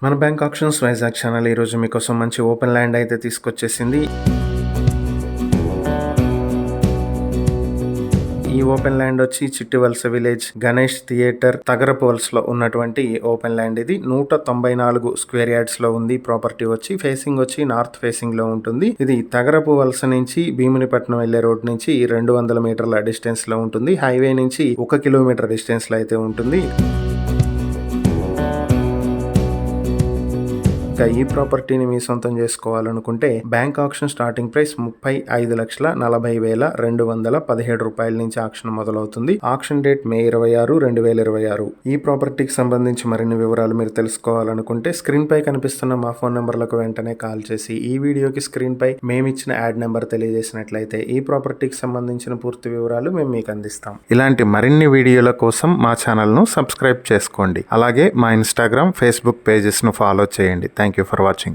మన bank options Vizag channel ఈరోజు మీకోసం మంచి ఓపెన్ ల్యాండ్ అయితే తీసుకొచ్చేసింది. ఈ ఓపెన్ ల్యాండ్ వచ్చి చిట్టివలస విలేజ్ గణేష్ థియేటర్ తగరపు వలసలో ఉన్నటువంటి ఓపెన్ ల్యాండ్. ఇది 194 స్క్వేర్ యార్డ్స్ లో ఉంది. ప్రాపర్టీ వచ్చి ఫేసింగ్ వచ్చి నార్త్ ఫేసింగ్ లో ఉంటుంది. ఇది తగరపు వలస నుంచి భీమునిపట్నం వెళ్లే రోడ్ నుంచి 200 మీటర్ల డిస్టెన్స్ లో ఉంటుంది. హైవే నుంచి 1 కిలోమీటర్ డిస్టెన్స్ లో అయితే ఉంటుంది. ఇంకా ఈ ప్రాపర్టీని మీ సొంతం చేసుకోవాలనుకుంటే బ్యాంక్ ఆక్షన్ స్టార్టింగ్ ప్రైస్ 35,40,217 రూపాయల నుంచి ఆక్షన్ మొదలవుతుంది. Auction date May 26, 2026. ఈ ప్రాపర్టీకి సంబంధించి మరిన్ని వివరాలు మీరు తెలుసుకోవాలనుకుంటే స్క్రీన్ పై కనిపిస్తున్న మా ఫోన్ నెంబర్లకు వెంటనే కాల్ చేసి ఈ వీడియోకి స్క్రీన్ పై మేమిచ్చిన యాడ్ నెంబర్ తెలియజేసినట్లయితే ఈ ప్రాపర్టీకి సంబంధించిన పూర్తి వివరాలు మేము మీకు అందిస్తాం. ఇలాంటి మరిన్ని వీడియోల కోసం మా ఛానల్ ను సబ్స్క్రైబ్ చేసుకోండి. అలాగే మా ఇన్స్టాగ్రామ్, ఫేస్బుక్ పేజెస్ ను ఫాలో చేయండి. Thank you for watching.